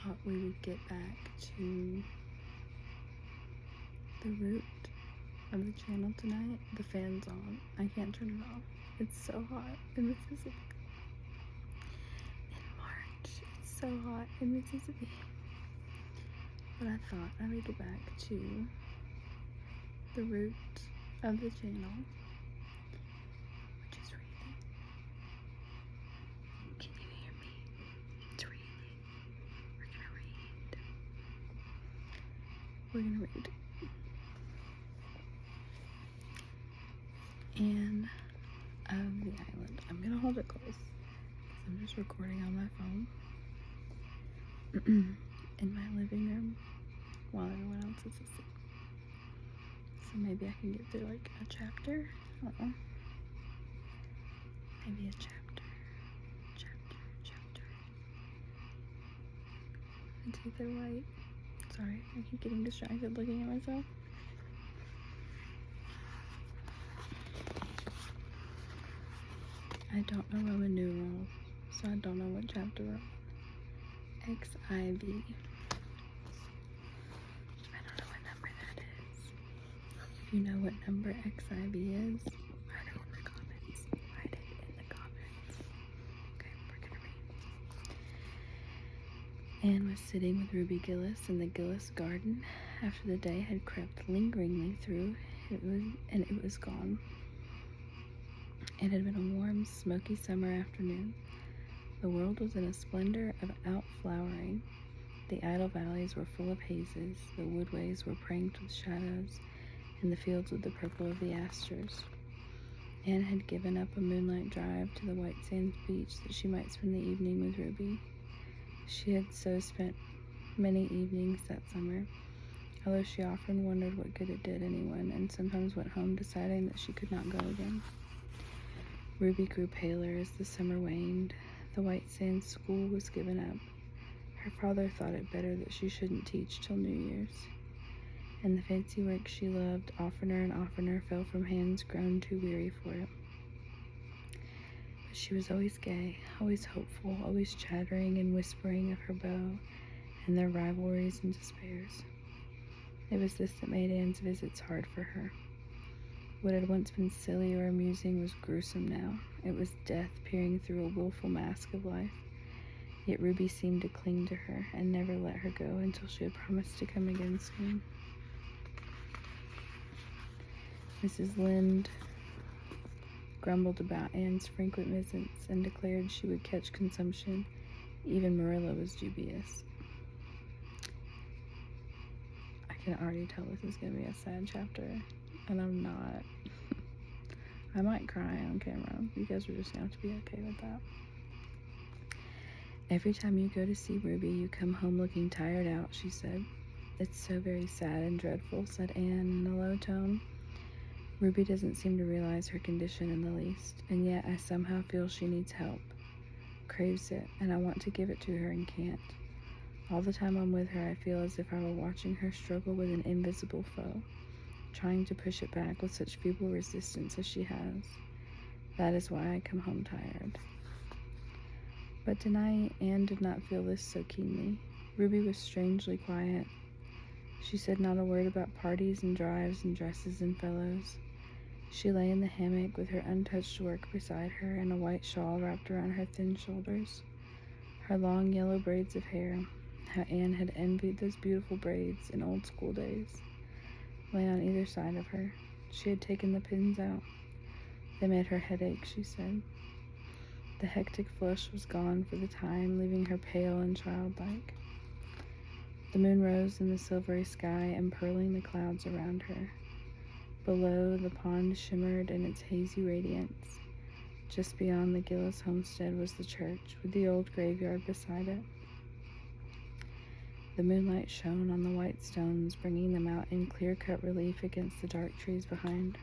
thought we would get back to the root of the channel tonight. The fan's on. I can't turn it off. It's so hot in Mississippi. In March, it's so hot in Mississippi. But I thought I would get back to the root of the channel, which is reading. Can you hear me? It's reading. We're gonna read. Anne of the Island. I'm gonna hold it close because I'm just recording on my phone in my living room while everyone else is asleep. So maybe I can get through like a chapter. Maybe a chapter. It's either white. Sorry, I keep getting distracted looking at myself. I don't know Roman numerals, so I don't know what chapter we're on. XIV. I don't know what number that is. If you know what number XIV is, write it in the comments. Write it in the comments. Okay, we're gonna read. Anne was sitting with Ruby Gillis in the Gillis garden after the day had crept lingeringly through. It was gone. It had been a warm, smoky summer afternoon. The world was in a splendor of outflowering. The idle valleys were full of hazes, the woodways were pranked with shadows, and the fields with the purple of the asters. Anne had given up a moonlight drive to the White Sands beach that she might spend the evening with Ruby. She had so spent many evenings that summer, although she often wondered what good it did anyone, and sometimes went home deciding that she could not go again. Ruby grew paler as the summer waned. The White Sands school was given up. Her father thought it better that she shouldn't teach till New Year's. And the fancy work she loved oftener and oftener fell from hands grown too weary for it. But she was always gay, always hopeful, always chattering and whispering of her beau and their rivalries and despairs. It was this that made Anne's visits hard for her. What had once been silly or amusing was gruesome now. It was death peering through a willful mask of life. Yet Ruby seemed to cling to her and never let her go until she had promised to come again soon. Mrs. Lynde grumbled about Anne's frequent visits and declared she would catch consumption. Even Marilla was dubious. I can already tell this is going to be a sad chapter. And I'm not. I might cry on camera. You guys are just gonna have to be okay with that. Every time you go to see Ruby, you come home looking tired out, she said. It's so very sad and dreadful, said Anne in a low tone. Ruby doesn't seem to realize her condition in the least, and yet I somehow feel she needs help, craves it, and I want to give it to her and can't. All the time I'm with her, I feel as if I were watching her struggle with an invisible foe, trying to push it back with such feeble resistance as she has. That is why I come home tired. But tonight, Anne did not feel this so keenly. Ruby was strangely quiet. She said not a word about parties and drives and dresses and fellows. She lay in the hammock with her untouched work beside her and a white shawl wrapped around her thin shoulders. Her long yellow braids of hair, how Anne had envied those beautiful braids in old school days, lay on either side of her. She had taken the pins out. They made her head ache, she said. The hectic flush was gone for the time, leaving her pale and childlike. The moon rose in the silvery sky, empearling the clouds around her. Below, the pond shimmered in its hazy radiance. Just beyond the Gillis homestead was the church, with the old graveyard beside it. The moonlight shone on the white stones, bringing them out in clear-cut relief against the dark trees behind.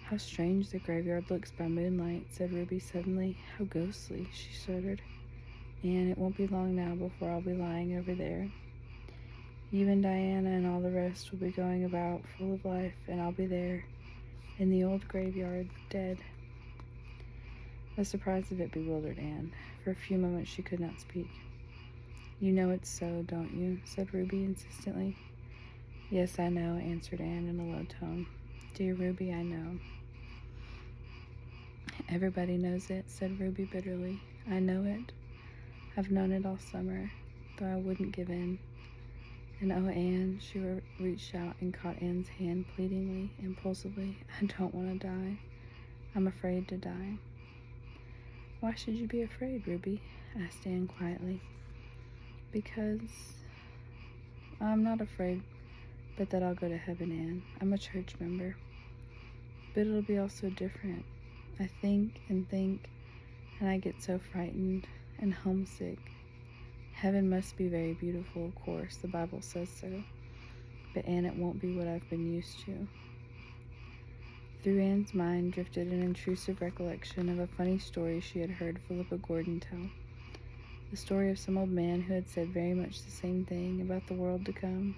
How strange the graveyard looks by moonlight, said Ruby suddenly. How ghostly, she shuddered. And it won't be long now before I'll be lying over there. You and Diana and all the rest will be going about full of life, and I'll be there, in the old graveyard, dead. The surprise of it bewildered Anne. For a few moments she could not speak. You know it's so, don't you? Said Ruby insistently. Yes, I know, answered Anne in a low tone. Dear Ruby, I know. Everybody knows it, said Ruby bitterly. I know it. I've known it all summer, though I wouldn't give in. And oh, Anne, she reached out and caught Anne's hand pleadingly, impulsively. I don't want to die. I'm afraid to die. Why should you be afraid, Ruby? Asked Anne quietly. Because I'm not afraid, but that I'll go to heaven, Anne. I'm a church member. But it'll be all so different. I think, and I get so frightened and homesick. Heaven must be very beautiful, of course, the Bible says so. But Anne, it won't be what I've been used to. Through Anne's mind drifted an intrusive recollection of a funny story she had heard Philippa Gordon tell. The story of some old man who had said very much the same thing about the world to come.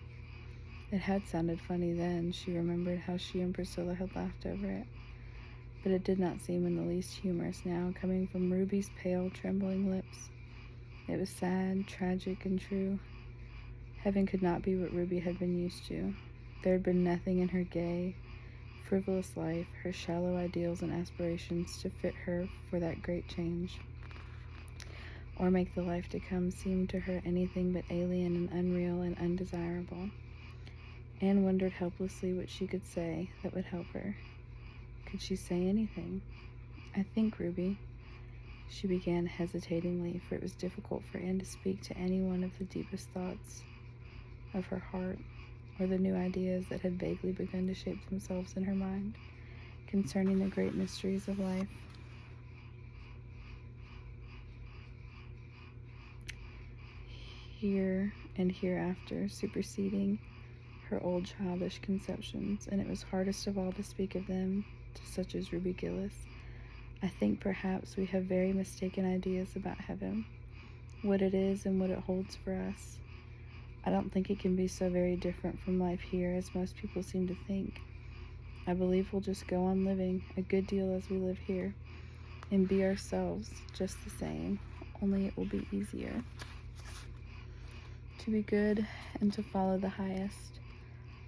It had sounded funny then. She remembered how she and Priscilla had laughed over it. But it did not seem in the least humorous now, coming from Ruby's pale, trembling lips. It was sad, tragic, and true. Heaven could not be what Ruby had been used to. There had been nothing in her gay, frivolous life, her shallow ideals and aspirations to fit her for that great change, or make the life to come seem to her anything but alien and unreal and undesirable. Anne wondered helplessly what she could say that would help her. Could she say anything? I think, Ruby, she began hesitatingly, for it was difficult for Anne to speak to any one of the deepest thoughts of her heart, or the new ideas that had vaguely begun to shape themselves in her mind concerning the great mysteries of life. Here and hereafter, superseding her old childish conceptions, and it was hardest of all to speak of them to such as Ruby Gillis. I think perhaps we have very mistaken ideas about heaven, what it is and what it holds for us. I don't think it can be so very different from life here as most people seem to think. I believe we'll just go on living a good deal as we live here, and be ourselves just the same, only it will be easier. To be good and to follow the highest.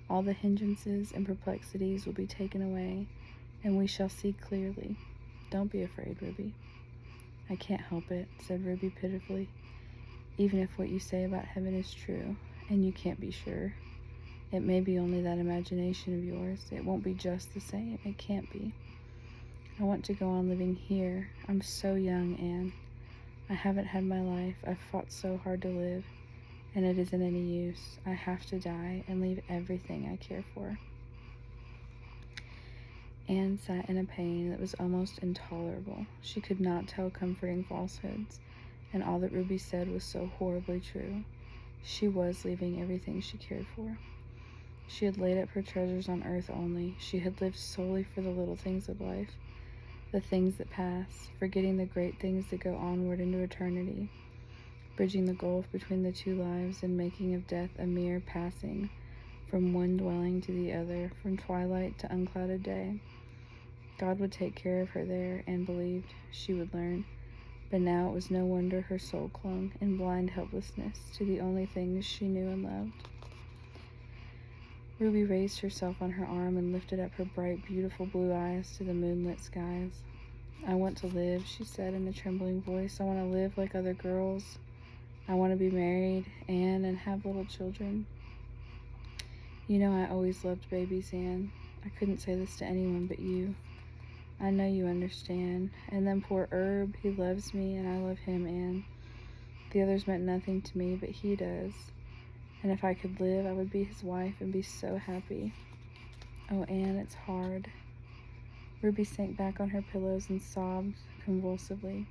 All the hindrances and perplexities will be taken away, and we shall see clearly. Don't be afraid, Ruby. I can't help it, said Ruby pitifully. Even if what you say about heaven is true, and you can't be sure, it may be only that imagination of yours. It won't be just the same. It can't be. I want to go on living here. I'm so young, Anne. I haven't had my life. I've fought so hard to live, and it isn't any use. I have to die and leave everything I care for. Anne sat in a pain that was almost intolerable. She could not tell comforting falsehoods, and all that Ruby said was so horribly true. She was leaving everything she cared for. She had laid up her treasures on earth only. She had lived solely for the little things of life, the things that pass, forgetting the great things that go onward into eternity, bridging the gulf between the two lives and making of death a mere passing from one dwelling to the other, from twilight to unclouded day. God would take care of her there, and believed she would learn. But now it was no wonder her soul clung in blind helplessness to the only things she knew and loved. Ruby raised herself on her arm and lifted up her bright, beautiful blue eyes to the moonlit skies. I want to live, she said in a trembling voice. I want to live like other girls. I want to be married, Anne, and have little children. You know I always loved babies, Anne. I couldn't say this to anyone but you. I know you understand. And then poor Herb, he loves me and I love him, Anne. The others meant nothing to me, but he does. And if I could live, I would be his wife and be so happy. Oh, Anne, it's hard. Ruby sank back on her pillows and sobbed convulsively.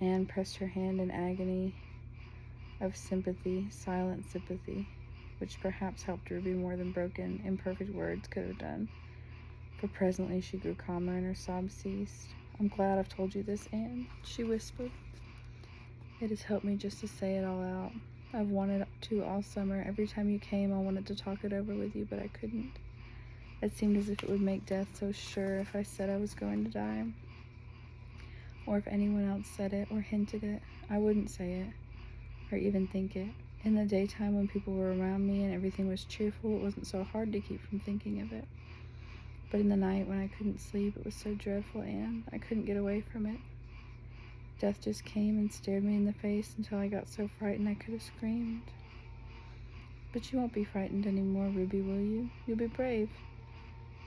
Anne pressed her hand in agony of sympathy, silent sympathy, which perhaps helped Ruby more than broken, imperfect words could have done. For presently she grew calmer and her sobs ceased. I'm glad I've told you this, Anne, she whispered. It has helped me just to say it all out. I've wanted to all summer. Every time you came, I wanted to talk it over with you, but I couldn't. It seemed as if it would make death so sure if I said I was going to die. Or if anyone else said it or hinted it, I wouldn't say it. or even think it. In the daytime, when people were around me and everything was cheerful, it wasn't so hard to keep from thinking of it. But in the night, when I couldn't sleep, it was so dreadful, Anne. I couldn't get away from it. Death just came and stared me in the face until I got so frightened I could have screamed. But you won't be frightened anymore, Ruby, will you? You'll be brave,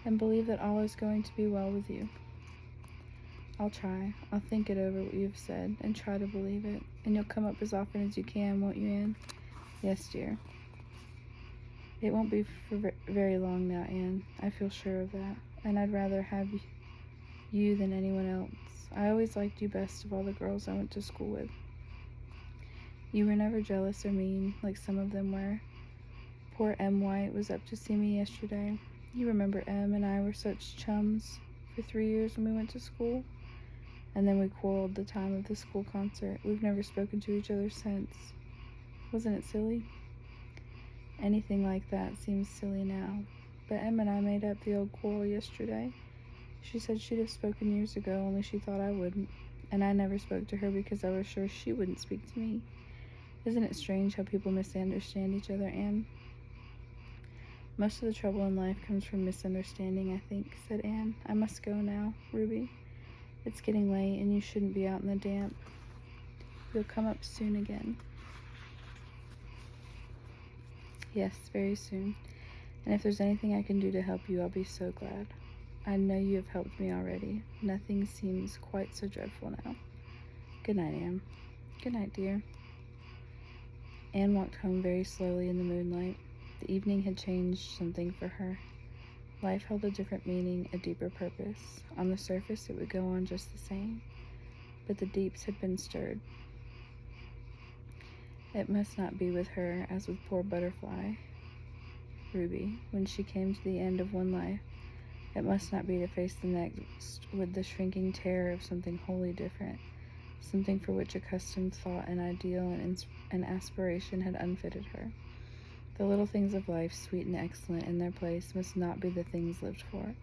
and believe that all is going to be well with you. I'll try. I'll think it over what you've said, and try to believe it. And you'll come up as often as you can, won't you, Anne? Yes, dear. It won't be for very long now, Anne. I feel sure of that. And I'd rather have you than anyone else. I always liked you best of all the girls I went to school with. You were never jealous or mean, like some of them were. Poor Em White was up to see me yesterday. You remember Em and I were such chums for 3 years when we went to school? And then we quarreled the time of the school concert. We've never spoken to each other since. Wasn't it silly? Anything like that seems silly now. But Em and I made up the old quarrel yesterday. She said she'd have spoken years ago, only she thought I wouldn't. And I never spoke to her because I was sure she wouldn't speak to me. Isn't it strange how people misunderstand each other, Anne? Most of the trouble in life comes from misunderstanding, I think, said Anne. I must go now, Ruby. It's getting late, and you shouldn't be out in the damp. You'll come up soon again. Yes, very soon. And if there's anything I can do to help you, I'll be so glad. I know you have helped me already. Nothing seems quite so dreadful now. Good night, Anne. Good night, dear. Anne walked home very slowly in the moonlight. The evening had changed something for her. Life held a different meaning, a deeper purpose. On the surface, it would go on just the same, but the deeps had been stirred. It must not be with her as with poor Butterfly, Ruby, when she came to the end of one life. It must not be to face the next with the shrinking terror of something wholly different, something for which accustomed thought and ideal and aspiration had unfitted her. The little things of life, sweet and excellent in their place, must not be the things lived for.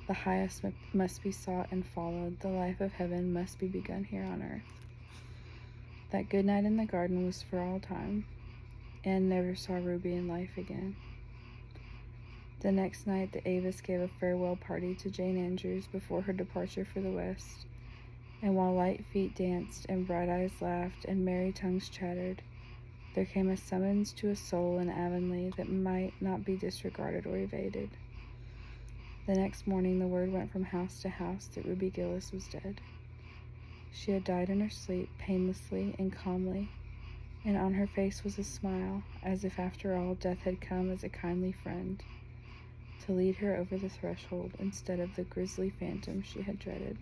The highest must be sought and followed. The life of heaven must be begun here on earth. That good night in the garden was for all time. Anne never saw Ruby in life again. The next night, the Avis gave a farewell party to Jane Andrews before her departure for the West, and while light feet danced and bright eyes laughed and merry tongues chattered, there came a summons to a soul in Avonlea that might not be disregarded or evaded. The next morning, the word went from house to house that Ruby Gillis was dead. She had died in her sleep, painlessly and calmly, and on her face was a smile, as if after all death had come as a kindly friend to lead her over the threshold instead of the grisly phantom she had dreaded.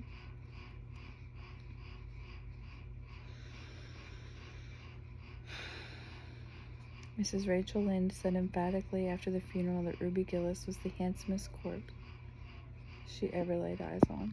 Mrs. Rachel Lynde said emphatically after the funeral that Ruby Gillis was the handsomest corpse she ever laid eyes on.